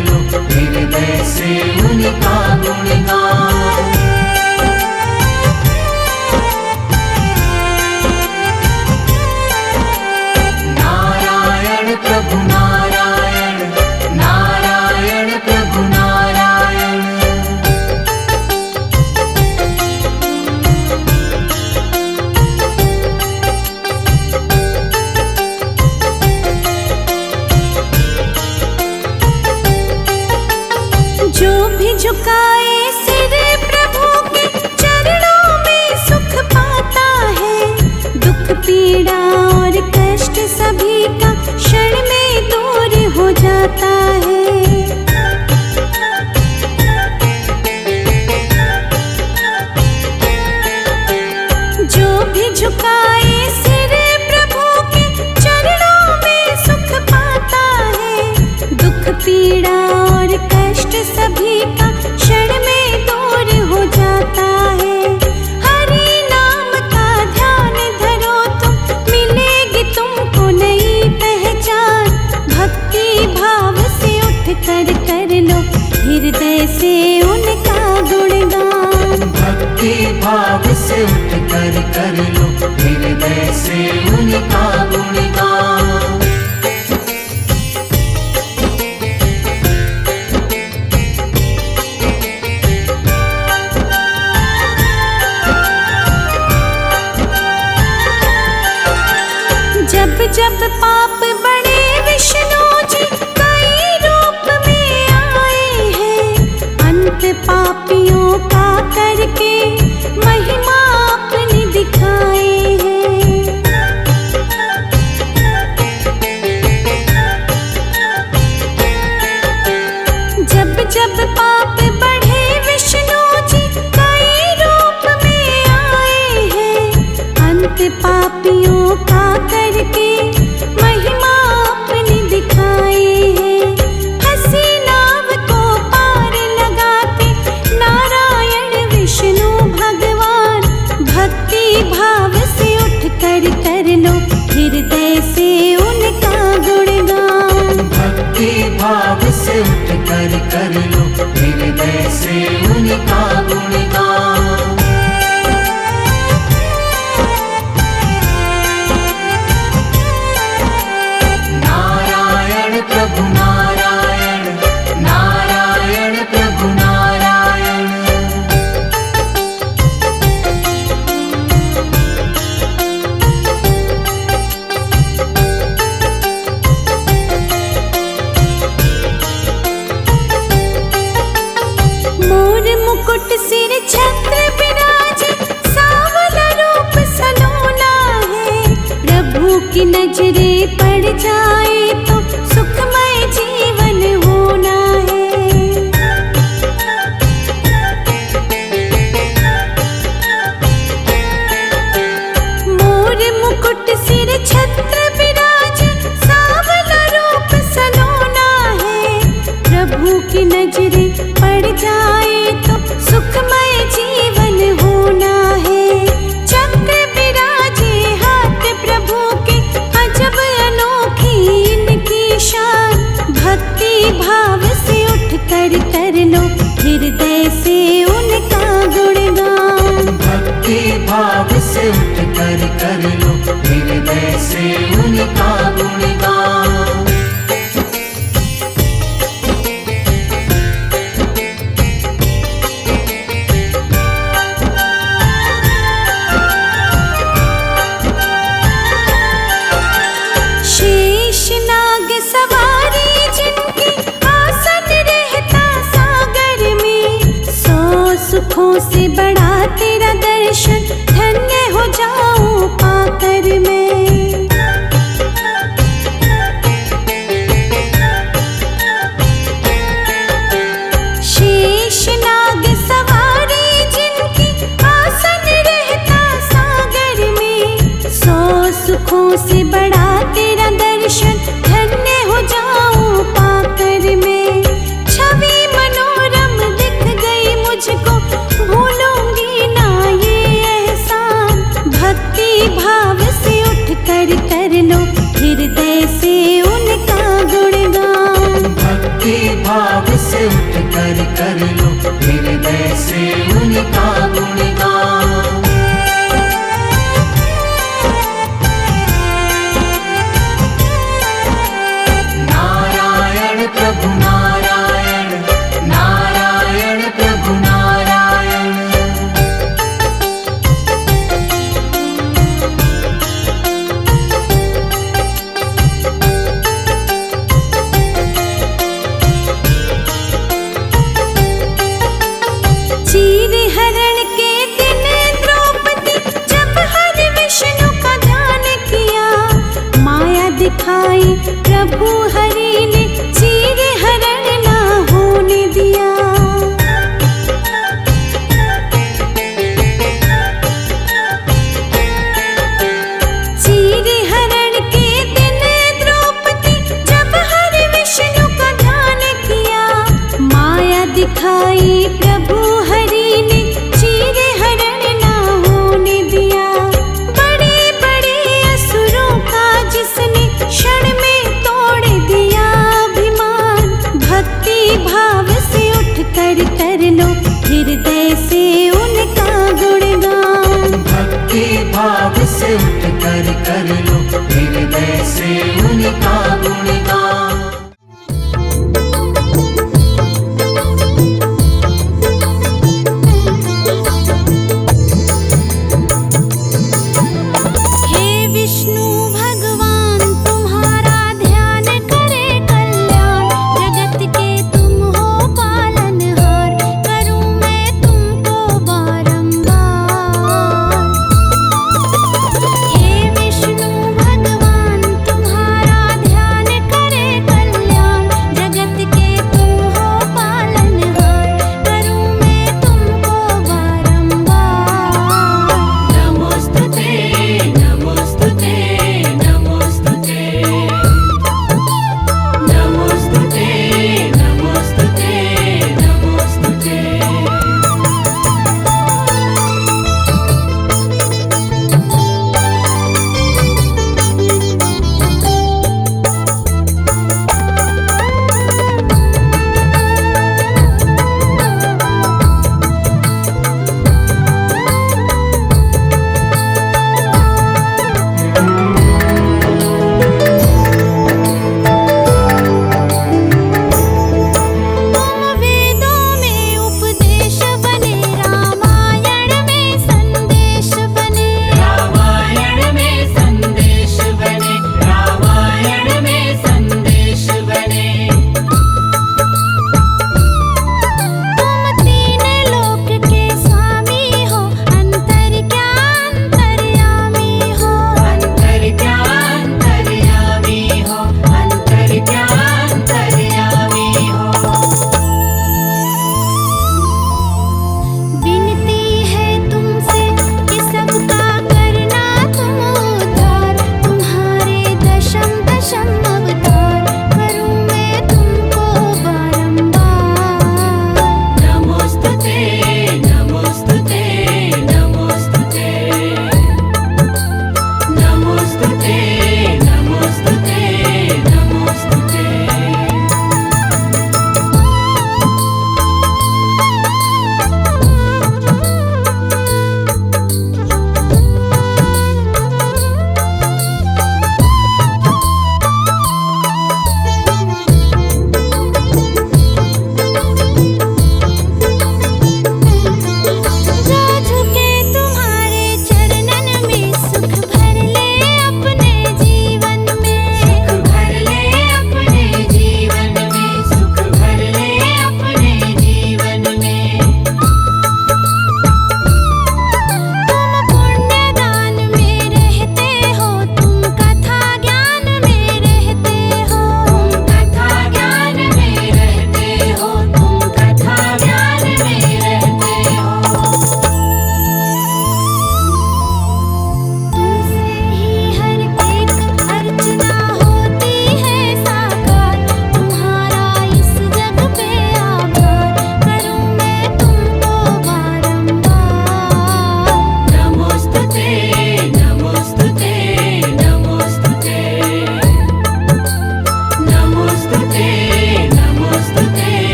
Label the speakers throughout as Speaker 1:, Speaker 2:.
Speaker 1: लो, हृदय से उनका गुणगान। नारायण प्रभु नारायण, नारायण प्रभु नारायण।
Speaker 2: जो भी झुकाए सिर प्रभु के चरणों में सुख पाता है। दुख पीड़ा और कष्ट सभी का क्षण में दूर हो जाता है। जो भी झुकाए सिर प्रभु के चरणों में सुख पाता है। दुख पीड़ा और कष्ट सभी का क्षण में दूर हो जाता है। हरि नाम का ध्यान धरो तुम, मिलेगी तुमको नई पहचान। भक्ति भाव से उठ कर लो, हृदय से उनका गुणगान।
Speaker 1: भक्ति भाव से उठ कर लो, हृदय से उनका गुणगान।
Speaker 2: जब जब पाप बड़े विष्णु जी कई रूप में आए हैं। अंत पापियों का करके महिमा अपनी दिखाए हैं। जब जब पाप बढ़े विष्णु जी कई रूप में आए हैं। अंत पापियों का करके महिमा अपनी दिखाए हैं। हंसी नाव को पार लगाते नारायण विष्णु भगवान। भक्ति भाव से उठ कर लो, हृदय से उनका गुणगान।
Speaker 1: भक्ति भाव से उठ कर लो, हृदय से उनका गुणगान। नारायण प्रभु नारायण, नारायण प्रभु नारायण।
Speaker 2: मोर मुकुट सिर छत्र विराजे, सांवला रूप सलोना है। प्रभु की नजरे पड़ जाए तो सुखमय जीवन होना है। मोर मुकुट सिर छत्र विराजे, सांवला रूप सलोना है। प्रभु की नजरे पड़ जाए तो सुखमय जीवन होना है। चक्र विराजे हाथ प्रभु के, अजब अनोखी इनकी शान। भक्ति भाव से उठ कर लो, हृदय से उनका गुणगान।
Speaker 1: भक्ति भाव से उठ कर लो, हृदय से उनका गुणगान।
Speaker 2: शेष नाग सवारी जिनकी, आसन रहता सागर में। 100 सुखों से बड़ा तेरा दर्शन, धन्य हो जाऊं पाकर मैं। शेष नाग सवारी जिनकी, आसन रहता सागर में। 100 सुखों से बड़ा तेरा दर्शन, धन्य हो जाऊं पाकर मैं। छवि मनोरम दिख गई मुझको, भूलूंगी ना ये एहसान। भक्ति भाव से उठ कर लो, हृदय से उनका गुणगान।
Speaker 1: भक्ति भाव से उठ कर लो हृदय से उनका गुणगान। नारायण प्रभु नारायण, नारायण प्रभु नारायण।
Speaker 2: चीर हरण के दिन द्रौपदी जब हरि विष्णु का ध्यान किया, माया दिखाई प्रभु हरि ने चीर हरण ना होने दिया। चीर हरण के दिन द्रौपदी जब हरि विष्णु का ध्यान किया, माया दिखाई प्रभु हरि ने चीर हरण ना होने दिया। बड़े बड़े असुरों का जिसने क्षण में तोड़ दिया,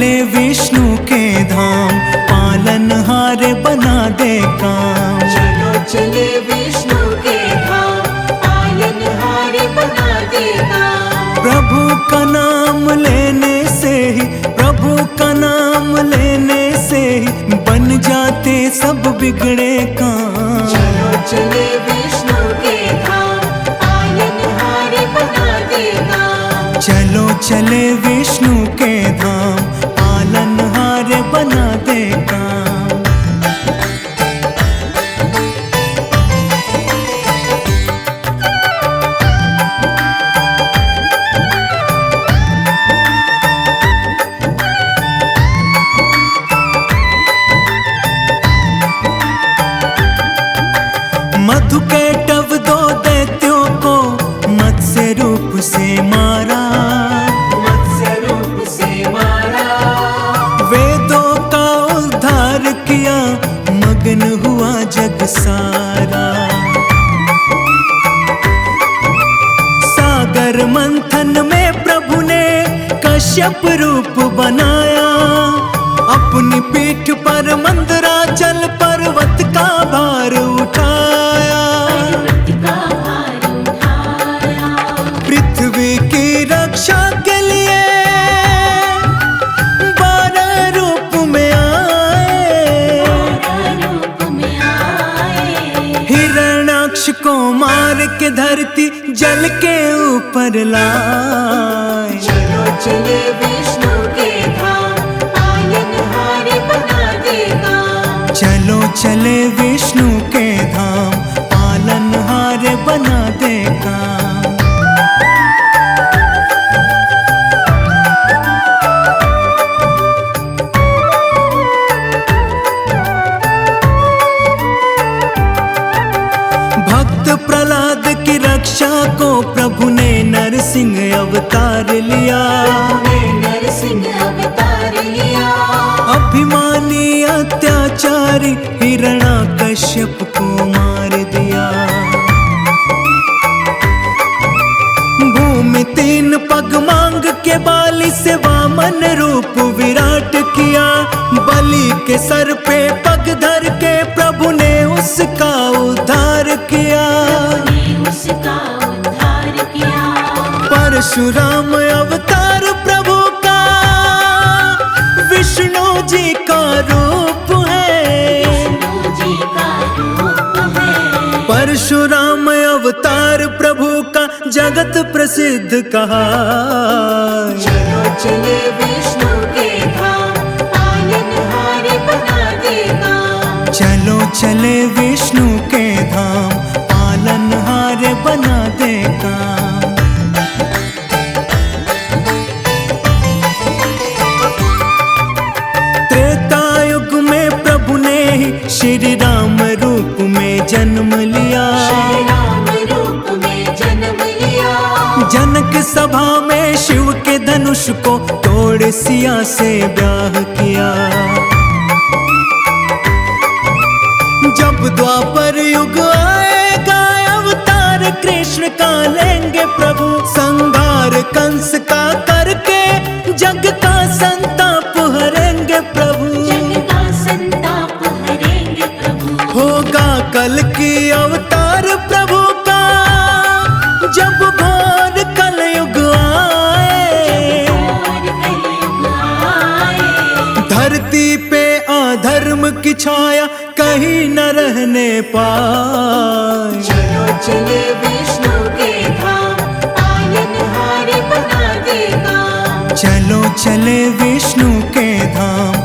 Speaker 3: चले विष्णु के धाम, पालनहार बना दे काम।
Speaker 1: चलो चले विष्णु के धाम, पालनहार बना दे काम।
Speaker 3: प्रभु का नाम लेने से ही, प्रभु का नाम लेने से ही बन जाते सब बिगड़े काम।
Speaker 1: चलो चले विष्णु के धाम, पालनहार बना दे काम।
Speaker 3: चलो चले विष्णु के धाम, पालनहार बना दे काम। मधु के टव दो दैत्यों को मत्स्य रूप से मारा,
Speaker 1: मत्स्य रूप से मारा।
Speaker 3: वेदों का उद्धार किया, मगन हुआ जग सारा। सागर मंथन में प्रभु ने कश्यप रूप बनाया, अपनी पीठ पर मंदराचल पर्वत का भार उठाया। पृथ्वी की रक्षा के लिए 12 रूप में आए, हिरण्याक्ष को मार के धरती जल के ऊपर लाए।
Speaker 1: चलो चले विष्णु के धाम, पालनहार बना दे काम।
Speaker 3: चलो चले विष्णु के धाम, पालनहार बना दे काम। भक्त प्रहलाद की रक्षा को प्रभु ने नरसिंह अवतार लिया,
Speaker 1: नरसिंह अवतार लिया।
Speaker 3: अभिमानी अत्याचारी हिरण्याकश्यप को मार दिया। भूमि 3 पग मांग के बाली से वामन रूप विराट किया। बलि के सर पे पग धर के प्रभु ने उसका उद्धार किया।
Speaker 1: उसका उद्धार किया।
Speaker 3: परशुराम अवतार प्रभु का विष्णु जी का रूप है,
Speaker 1: विष्णु जी का रूप है।
Speaker 3: परशुराम अवतार प्रभु का जगत प्रसिद्ध कहा।
Speaker 1: चलो चले विष्णु के धाम, पालनहार बना दे काम।
Speaker 3: चलो चले विष्णु के धाम, पालनहार बना दे काम। त्रेता युग में प्रभु ने ही श्री राम रूप में जन्म लिया।
Speaker 1: श्री राम रूप में जन्म लिया।
Speaker 3: जनक सभा में शिव के धनुष को तोड़ सिया से ब्याह किया। जब द्वापर युग आएगा अवतार कृष्ण का लेंगे प्रभु। संहार कंस का करके जग का संताप हरेंगे प्रभु।
Speaker 1: जग का संताप हरेंगे प्रभु।
Speaker 3: होगा कल की अवतार प्रभु का, जब घोर कलयुग आए। धरती पे अधर्म की छाया कहीं न रहने पाए।
Speaker 1: चलो चले विष्णु के धाम, पालनहार बना दे काम।
Speaker 3: चलो चले विष्णु के धाम,